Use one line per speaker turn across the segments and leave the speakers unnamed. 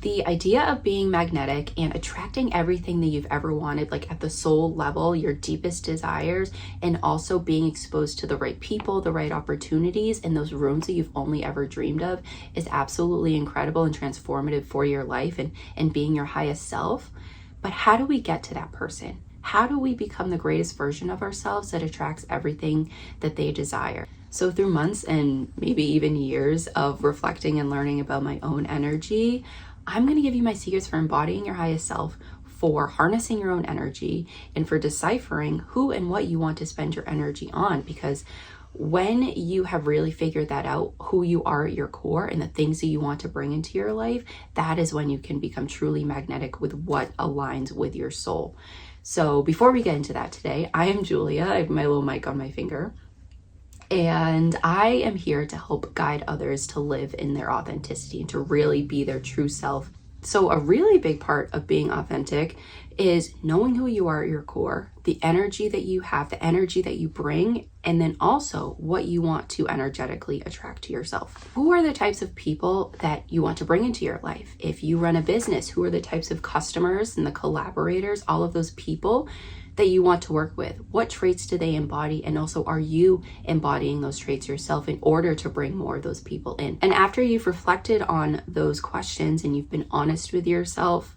The idea of being magnetic and attracting everything that you've ever wanted, like at the soul level, your deepest desires, and also being exposed to the right people, the right opportunities, and those rooms that you've only ever dreamed of is absolutely incredible and transformative for your life and being your highest self. But how do we get to that person? How do we become the greatest version of ourselves that attracts everything that they desire? So through months and maybe even years of reflecting and learning about my own energy, I'm going to give you my secrets for embodying your highest self, for harnessing your own energy, and for deciphering who and what you want to spend your energy on. Because when you have really figured that out, who you are at your core and the things that you want to bring into your life, that is when you can become truly magnetic with what aligns with your soul. So before we get into that today, I am Julia. I have my little mic on my finger. And I am here to help guide others to live in their authenticity and to really be their true self. So a really big part of being authentic is knowing who you are at your core, the energy that you have, the energy that you bring, and then also what you want to energetically attract to yourself. Who are the types of people that you want to bring into your life? If you run a business, who are the types of customers and the collaborators, all of those people that you want to work with? What traits do they embody? And also, are you embodying those traits yourself in order to bring more of those people in? And after you've reflected on those questions and you've been honest with yourself,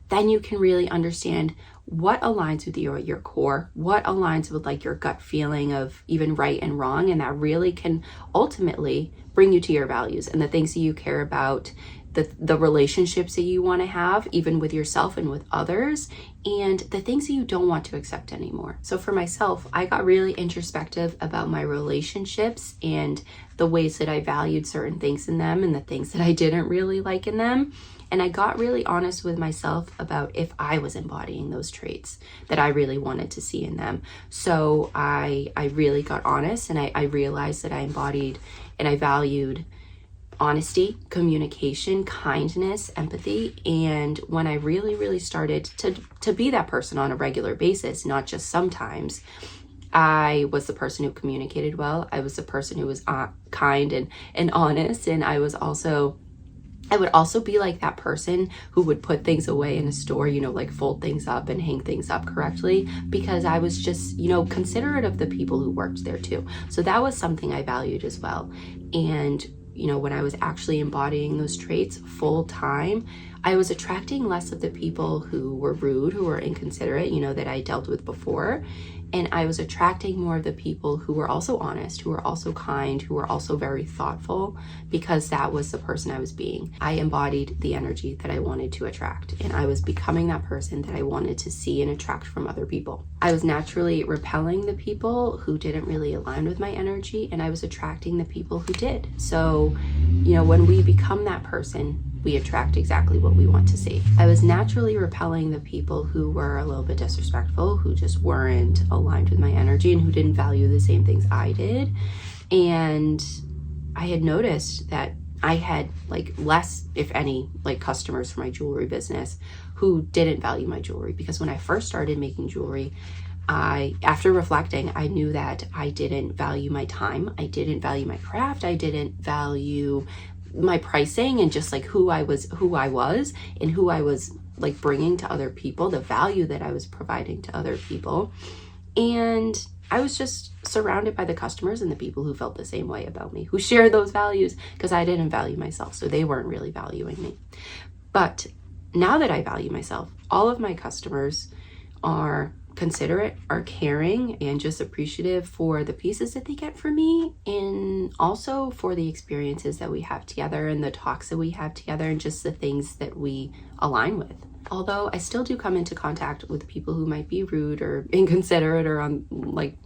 then you can really understand what aligns with you at your core, what aligns with like your gut feeling of even right and wrong. And that really can ultimately bring you to your values and the things that you care about, the relationships that you want to have, even with yourself and with others, and the things that you don't want to accept anymore. So for myself, I got really introspective about my relationships and the ways that I valued certain things in them and the things that I didn't really like in them. And I got really honest with myself about if I was embodying those traits that I really wanted to see in them. So I really got honest, and I realized that I embodied and I valued honesty, communication, kindness, empathy. And when I really started to be that person on a regular basis, not just sometimes, I was the person who communicated well. I was the person who was kind and honest. And I would also be like that person who would put things away in a store, like fold things up and hang things up correctly, because I was just, considerate of the people who worked there too. So that was something I valued as well. And when I was actually embodying those traits full time, I was attracting less of the people who were rude, who were inconsiderate, that I dealt with before. And I was attracting more of the people who were also honest, who were also kind, who were also very thoughtful, because that was the person I was being. I embodied the energy that I wanted to attract, and I was becoming that person that I wanted to see and attract from other people. I was naturally repelling the people who didn't really align with my energy, and I was attracting the people who did. So, when we become that person, we attract exactly what we want to see. I was naturally repelling the people who were a little bit disrespectful, who just weren't aligned with my energy and who didn't value the same things I did. And I had noticed that I had less, if any, customers for my jewelry business who didn't value my jewelry. Because when I first started making jewelry, after reflecting, I knew that I didn't value my time. I didn't value my craft. I didn't value my pricing and just who I was and who I was bringing to other people, the value that I was providing to other people. And I was just surrounded by the customers and the people who felt the same way about me, who shared those values, because I didn't value myself. So they weren't really valuing me. But now that I value myself, all of my customers are considerate, are caring, and just appreciative for the pieces that they get from me, and also for the experiences that we have together and the talks that we have together and just the things that we align with. Although I still do come into contact with people who might be rude or inconsiderate or on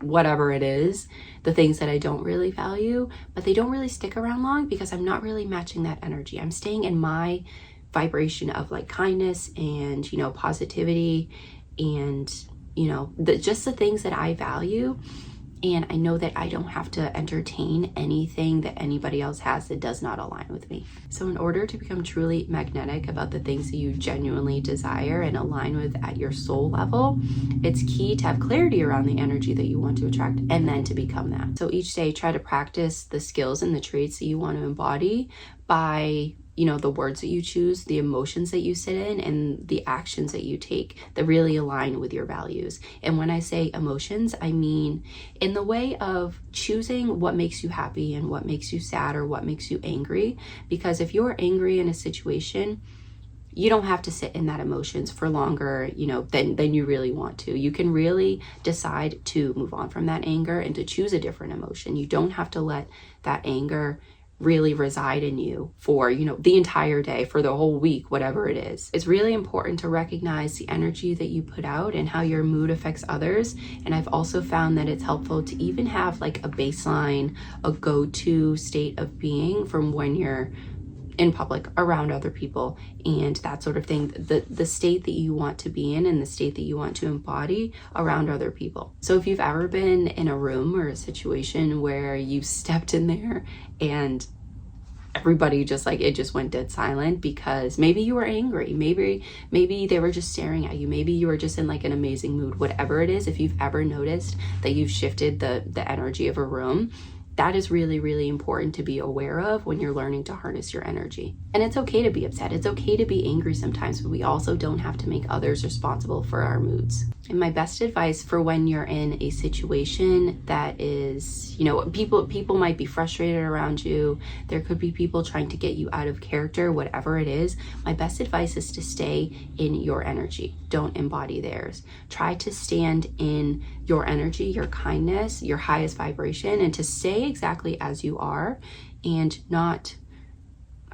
whatever it is, the things that I don't really value, but they don't really stick around long because I'm not really matching that energy. I'm staying in my vibration of kindness and, positivity and just the things that I value. And I know that I don't have to entertain anything that anybody else has that does not align with me. So in order to become truly magnetic about the things that you genuinely desire and align with at your soul level, it's key to have clarity around the energy that you want to attract and then to become that. So each day, try to practice the skills and the traits that you want to embody by the words that you choose, the emotions that you sit in, and the actions that you take that really align with your values. And when I say emotions, I mean in the way of choosing what makes you happy and what makes you sad or what makes you angry. Because if you're angry in a situation, you don't have to sit in that emotions for longer, than you really want to. You can really decide to move on from that anger and to choose a different emotion. You don't have to let that anger really reside in you for, the entire day, for the whole week, whatever it is. It's really important to recognize the energy that you put out and how your mood affects others. And I've also found that it's helpful to even have like a baseline, a go-to state of being from when you're in public around other people and that sort of thing, the state that you want to be in and the state that you want to embody around other people. So if you've ever been in a room or a situation where you stepped in there and everybody just it just went dead silent because maybe you were angry, maybe they were just staring at you, maybe you were just in like an amazing mood, whatever it is, if you've ever noticed that you've shifted the energy of a room, that is really, really important to be aware of when you're learning to harness your energy. And it's okay to be upset. It's okay to be angry sometimes, but we also don't have to make others responsible for our moods. And my best advice for when you're in a situation that is, people might be frustrated around you. There could be people trying to get you out of character, whatever it is. My best advice is to stay in your energy. Don't embody theirs. Try to stand in your energy, your kindness, your highest vibration, and to stay exactly as you are and not,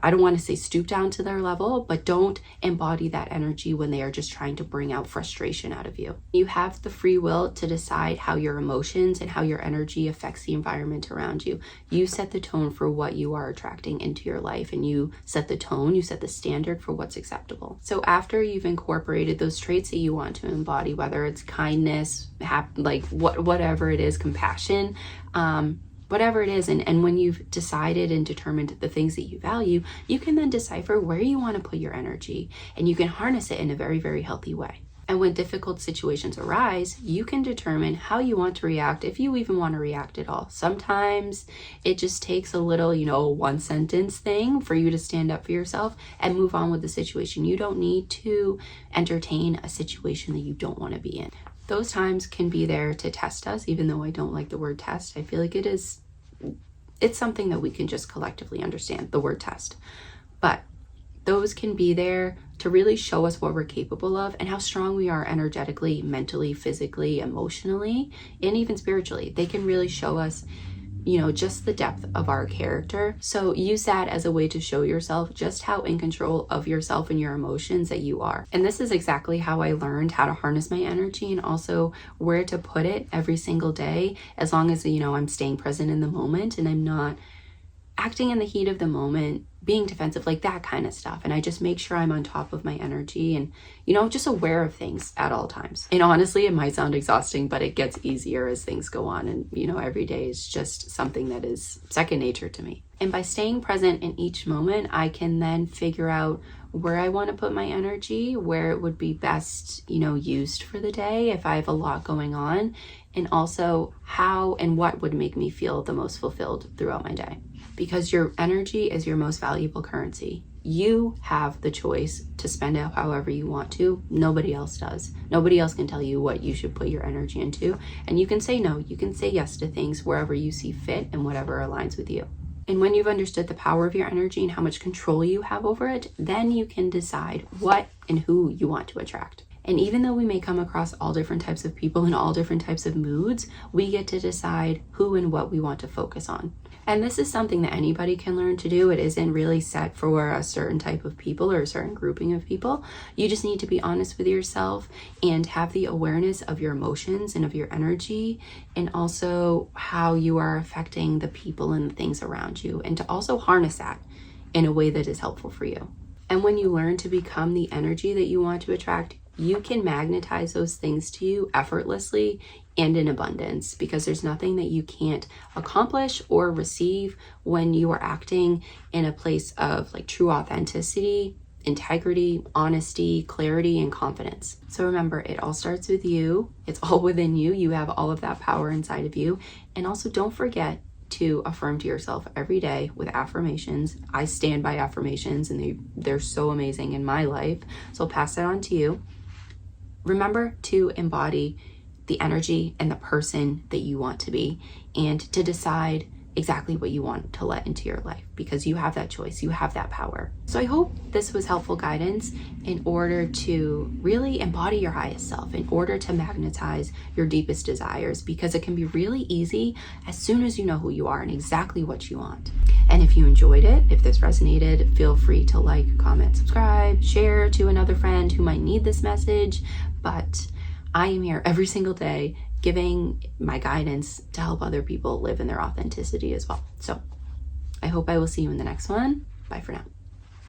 I don't want to say stoop down to their level, but don't embody that energy when they are just trying to bring out frustration out of you. You have the free will to decide how your emotions and how your energy affects the environment around you. You set the tone for what you are attracting into your life, and you set the tone, you set the standard for what's acceptable. So after you've incorporated those traits that you want to embody, whether it's kindness, whatever it is, compassion, whatever it is, and when you've decided and determined the things that you value, you can then decipher where you want to put your energy, and you can harness it in a very, very healthy way. And when difficult situations arise, you can determine how you want to react, if you even want to react at all. Sometimes it just takes a little, one sentence thing for you to stand up for yourself and move on with the situation. You don't need to entertain a situation that you don't want to be in. Those times can be there to test us, even though I don't like the word test. I feel like it's something that we can just collectively understand, the word test. But those can be there to really show us what we're capable of and how strong we are energetically, mentally, physically, emotionally, and even spiritually. They can really show us, just the depth of our character. So use that as a way to show yourself just how in control of yourself and your emotions that you are. And this is exactly how I learned how to harness my energy and also where to put it every single day, as long as, I'm staying present in the moment and I'm not acting in the heat of the moment, being defensive, like that kind of stuff. And I just make sure I'm on top of my energy and, just aware of things at all times. And honestly, it might sound exhausting, but it gets easier as things go on. And, every day is just something that is second nature to me. And by staying present in each moment, I can then figure out where I want to put my energy, where it would be best, used for the day if I have a lot going on, and also how and what would make me feel the most fulfilled throughout my day. Because your energy is your most valuable currency. You have the choice to spend it however you want to. Nobody else does. Nobody else can tell you what you should put your energy into. And you can say no, you can say yes to things wherever you see fit and whatever aligns with you. And when you've understood the power of your energy and how much control you have over it, then you can decide what and who you want to attract. And even though we may come across all different types of people in all different types of moods, we get to decide who and what we want to focus on. And this is something that anybody can learn to do. It isn't really set for a certain type of people or a certain grouping of people. You just need to be honest with yourself and have the awareness of your emotions and of your energy, and also how you are affecting the people and the things around you, and to also harness that in a way that is helpful for you. And when you learn to become the energy that you want to attract, you can magnetize those things to you effortlessly and in abundance, because there's nothing that you can't accomplish or receive when you are acting in a place of true authenticity, integrity, honesty, clarity, and confidence. So remember, it all starts with you. It's all within you. You have all of that power inside of you. And also don't forget to affirm to yourself every day with affirmations. I stand by affirmations and they're so amazing in my life. So I'll pass that on to you. Remember to embody the energy and the person that you want to be, and to decide exactly what you want to let into your life, because you have that choice, you have that power. So I hope this was helpful guidance in order to really embody your highest self, in order to magnetize your deepest desires, because it can be really easy as soon as you know who you are and exactly what you want. And if you enjoyed it, if this resonated, feel free to like, comment, subscribe, share to another friend who might need this message. But I am here every single day giving my guidance to help other people live in their authenticity as well. So I hope I will see you in the next one. Bye for now.